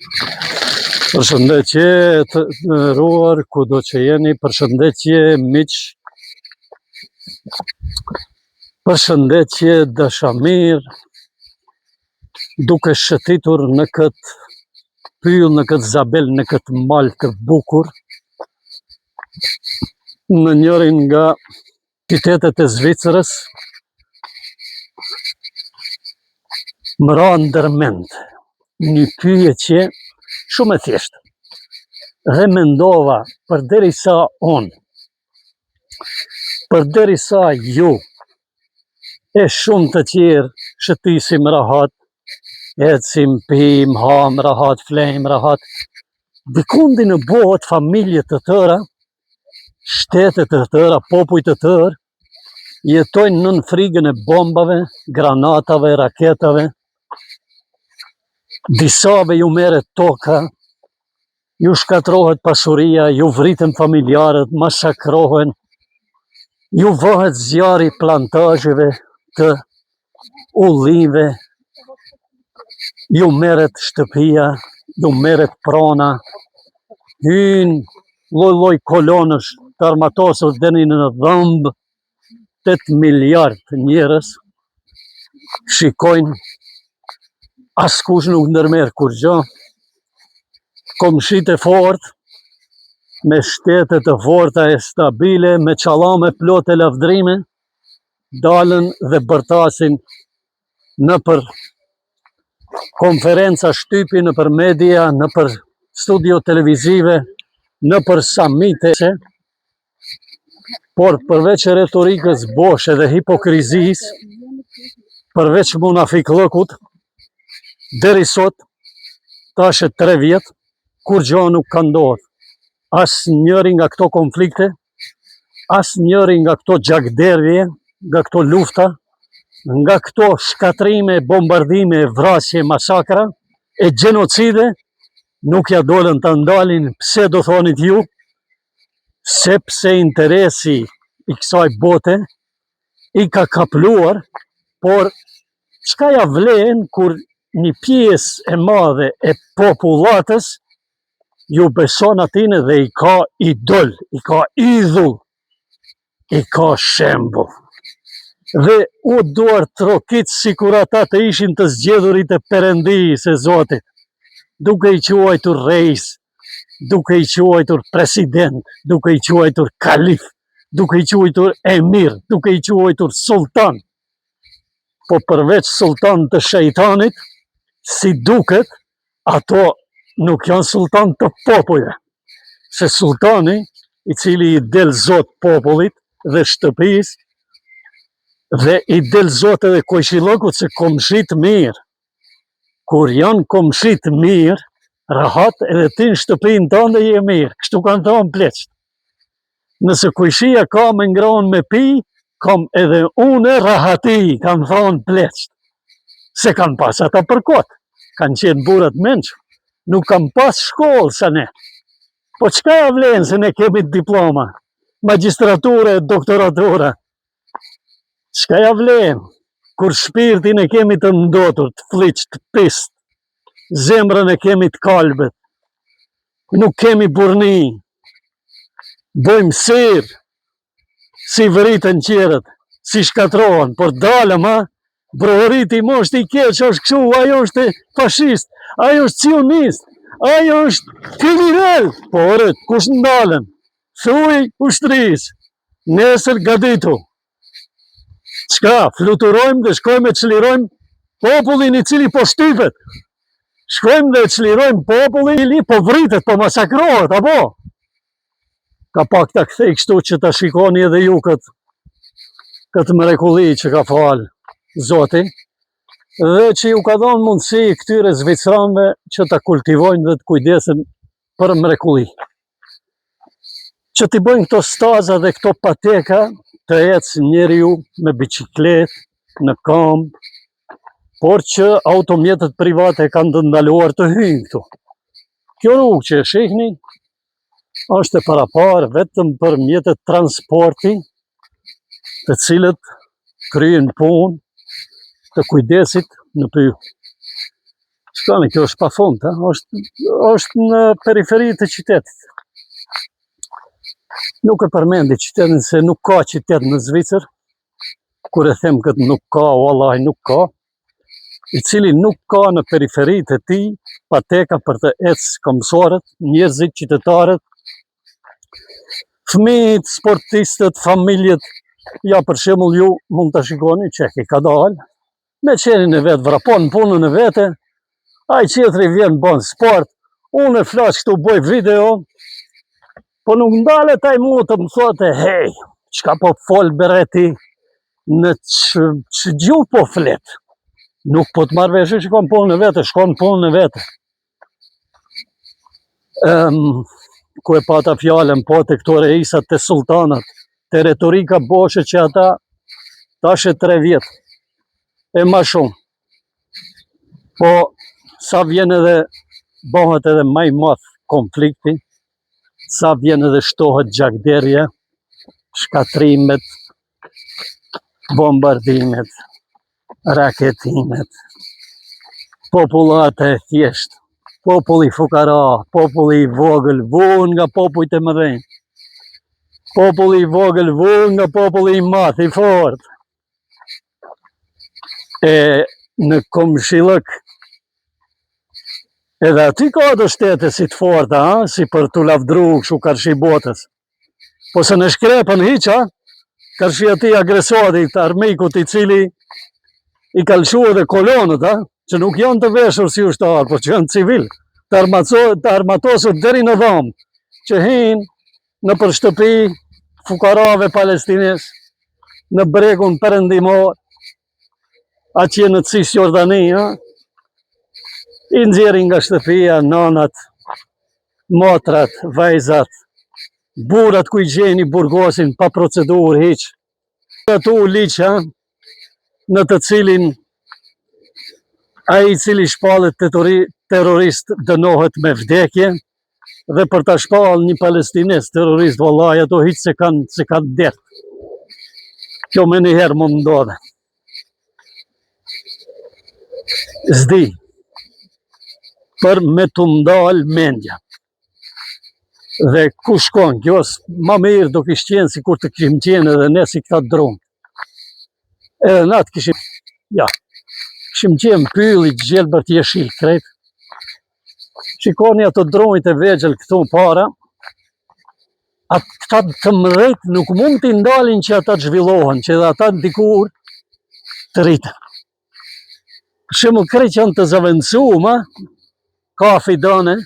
Përshëndetje të nderuar, kudo që jeni, përshëndetje miq, përshëndetje dashamir, duke shëtitur në këtë pyll, në këtë zabel, në këtë mal të bukur, në njërin nga qytetet e Zvicrës, më ra ndërmend një pyetje shumë e thjeshtë. Dhe mendova, përderisa unë, përderisa ju e shumë të tjerë shëtisim rahat, ecim, pim, ham rahat, flejm rahat, dikundi në botë, familje të tëra, shtetet të tëra, popuj të tërë, jetojnë nën frigën e bombave, granatave, raketave, disave ju merret toka, ju shkatrohet pasuria, ju vriten familjarët, masakrohen, ju vëhet zjarri plantazheve të ullinjve, ju merret shtëpia, ju merret prona, hynë lloj kolonësh të armatosur deri në dhëmb, 8 miliard njerëz shikojnë, askush nuk ndërmerr kurrgjë, komshit e fortë, me shtete të forta e stabile, me qallame plot e lavdrime, dalën dhe bërtasin nëpër konferenca shtypi, nëpër media, nëpër studio televizive, nëpër samite, por përveç retorikës boshe dhe hipokrizisë, përveç munafiklëkut, deri sot, tash e 3 vjet, kur gjë nuk ka ndodhur. As njëri nga këto konflikte, as njëri nga këto gjakderdhje, nga këto lufta, nga këto shkatrime, bombardime, vrasje, masakra, e gjenocide, nuk ja dolën ta ndalin. Pse do thonit ju? Sepse interesi i kësaj bote i ka kapluar, por çka ja vlen kur një pjesë e madhe e popullatës ju beson atine dhe i ka idol, i ka idhull, i ka shembull. Dhe u duar trokit sikur ata të ishin të zgjedhurit e Perëndisë e Zotit, duke i quajtur reis, duke i quajtur president, duke i quajtur kalif, duke i quajtur emir, duke i quajtur sultan. Po përveç sultan të shejtanit, si duket, ato nuk janë sultan të popujve. Se sultani, i cili i del Zot popullit dhe shtëpisë, dhe i del Zot edhe kojshillokut se komshit mirë. Kur janë komshit mirë, rahat edhe ti në shtëpinë tënde je mirë. Kështu kanë thonë pleqt. Nëse kojshia ka me ngronë me pi, kam edhe une rahati, kanë thonë pleqt. Se kanë pas ata për kot, kanë qenë burrat mençur, nuk kanë pas shkollë sa ne. Po çka ja vlen se ne kemi diploma, magjistraturë, doktoratura? Çka ja vlen kur shpirtin e kemi të ndotur, të fliç, të pist, zemrën e kemi të kalbet, nuk kemi burni, bëjmë sirë, si vëriten qerët, si shkatrohen, por dalëm, brohëriti moshti i keq është kështu, ajo është fashist, ajo është sionist, ajo është kriminal. Por kush ndalen? Thuj ushtrisë, nesër gaditu. Çka? Fluturojmë dhe shkojmë e çlirojmë popullin i cili po shtypet. Shkojmë dhe çlirojmë popullin i cili po vritet, po masakrohet, apo? Ka pak ta kthej kështu që ta shikoni edhe ju këtë mrekulli që ka falë Zoti, dhe që ju ka dhënë mundësi këtyre zvicranëve që ta kultivojnë dhe të kujdesen për mrekulli. Që t'i bëjnë këto staza dhe këto pateka, të ecë njeriu me biçikletë në këmbë, por që automjetet private kanë të ndaluar të hyjnë këtu. Kjo rrugë që e shihni është e paraparë vetëm për mjetet transporti, të cilët kryen punë të kujdesit në pyll. Shkoni, kjo është pa fund, është në periferi të qytetit. Nuk e përmendi qytetin se nuk ka qytet në Zvicër, kur e them këtë nuk ka, wallahi nuk ka, i cili nuk ka në periferit e tij pateka për të ecë komsorët, njerëzit, qytetarët, fëmijët, sportistët, familjet. Ja, për shembull, ju mund të shikoni që e ka dalë, me qenin e vetë, vrapon punën e vete, ai qetri vjen bën sport, unë e flash këtu bëj video, po nuk ndalet ai mu të më thote, hej, çka po fol bereti, në që gjuhë po flet, nuk po të marrë vesh që shkon punën e vete, shkon punën e vete. Ku e pata fjallën, po të këto reisat të sultanat, të retorika boshe që ata tash e 3 vjetë, e ma shumë. Po, sa vjen edhe, bëhet edhe maj math konflikti, sa vjen edhe shtohet gjakderje, shkatrimet, bombardimet, raketimet, populate e thjesht, populli fukara, populli i vogël, vun nga popujt e mëdhenj, populli i vogël, vun nga populli i math, i fort. E në Komshillok, edhe aty ka do shtete si të forta, si për të lavdru kështu karshi botës. Po se në shkrepën hiqa, karshi ati agresorit, armikut i cili i kalshu edhe kolonët, që nuk janë të veshur si ushtarë, por që janë civil, të armatosur deri në dhamë, që hinë në për shtëpi fukarave palestines, në bregun perëndimor, atje në Cisjordani, i nxjerrin nga shtëpia, nanat, motrat, vajzat, burrat ku i gjeni burgosin pa procedurë hiç. Atu liq, në të cilin ai i cili shpallet terrorist dënohet me vdekje, dhe për ta shpall një palestinez terrorist, vallahi ato hiç se kanë dertë. Kjo më njëherë më ndodhe. Zdi, për me të ndalë mendja. Dhe ku shkon, kjo është ma mirë do kishtë qenë si kur të kishim qenë edhe ne si këta dronë. Edhe na të kishim, kishim qenë pyllit gjelbër të jeshil krejt. Shikoni ato dronjit e vegjel këtu para, këta të mëdhejt nuk mund t'i ndalin që ata të zhvillohen, që edhe ata dikur të rritën. Për shembull, krejt që janë të zavendësuar, ka fidane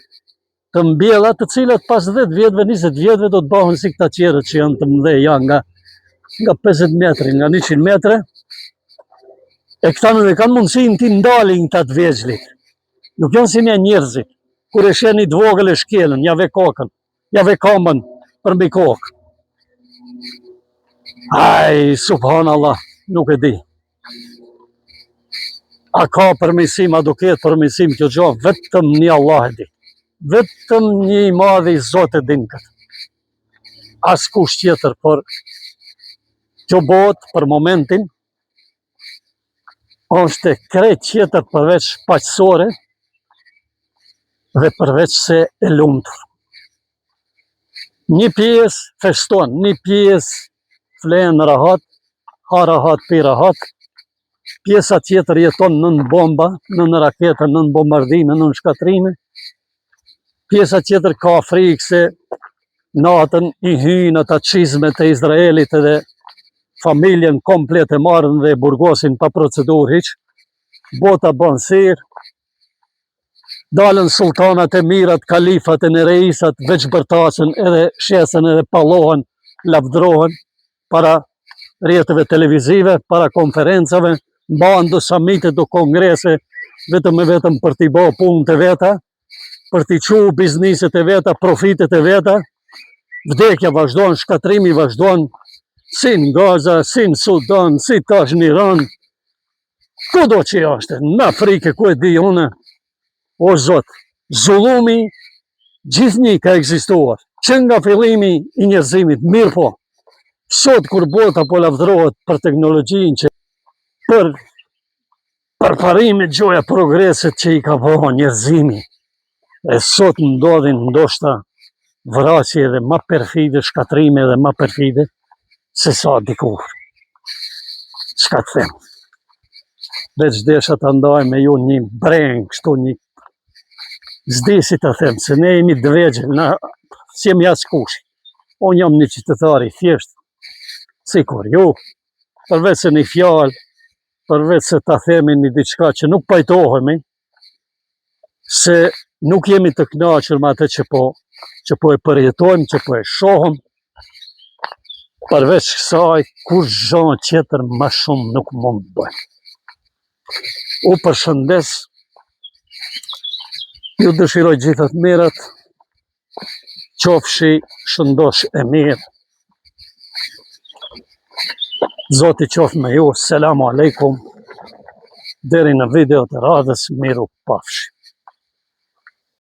të mbjella, të cilat pas 10 vjetëve, 20 vjetëve do të bëhen si këta tjerët që janë të mëdhej, janë nga 50 metrë, nga 100 metre, e këta nuk e kanë mundësinë t'i ndalin këta të vegjlit. Nuk janë si ne njerëzit, kur e sheni të vogël e shkelën, jave kokën, jave kamën për mbi kokë. Ai, subhanallah, nuk e di. A ka përmirësim, a do ketë përmirësim kjo gjë, vetëm një Allah e di. Vetëm një i madhi Zot e din këtë. As kush tjetër, por kjo botë për momentin është e krejt tjetër përveç paqësore dhe përveç se e lumtur. Një pjesë feston, një pjesë flen rahat, ha rahat, pi rahat, pjesa tjetër jeton nën bomba, nën rakete, nën bombardime, nën shkatrime. Pjesa tjetër ka frikë se natën i hyjnë ata çizmet e Izraelit edhe familjen komplet e marrën dhe burgosin pa procedurë hiç. Bota bën sirë. Dalën sultanat e mirat, kalifat e në reisat, veç bërtasën edhe shesën edhe pallohen, lavdrohen para rrjeteve televizive, para konferencave, mbahen do samite, do kongrese, vetëm e vetëm për t'i bë punët e veta, për t'i qu bizniset e veta, profitet e veta. Vdekja vazhdon, shkatrimi vazhdon, si në Gaza, si në Sudan, si tash në Iran, kudo që është, në Afrikë, ku e di unë, o Zot, zullumi gjithnjë ka ekzistuar, që nga fillimi i njerëzimit, mirë po, sot kur bota po lavdrohet për teknologjinë që për përparimi gjoja progreset që i ka bëhë njerëzimi, e sot ndodhin ndoshta vrasje dhe ma perfide, shkatrime dhe ma perfide, se sa dikur. Çka të them? Veç desha të ndaj me ju një breng, kështu një zdesi të them, se ne jemi dvegjë, na si jemi as kush. Unë jam një qytetari thjesht, sikur ju, përveç se një fjalë, përveç se ta themi një diçka që nuk pajtohemi, se nuk jemi të kënaqur me atë që po e përjetojmë, që po e shohëm, përveç kësaj, kur gjanë tjetër ma shumë nuk mund të bëjmë. U përshëndes, ju dëshiroj gjithat mirat, qofshi shëndosh e mirë. Zoti qof me ju, selamu alejkum, deri në video të radhës, miru pafshi.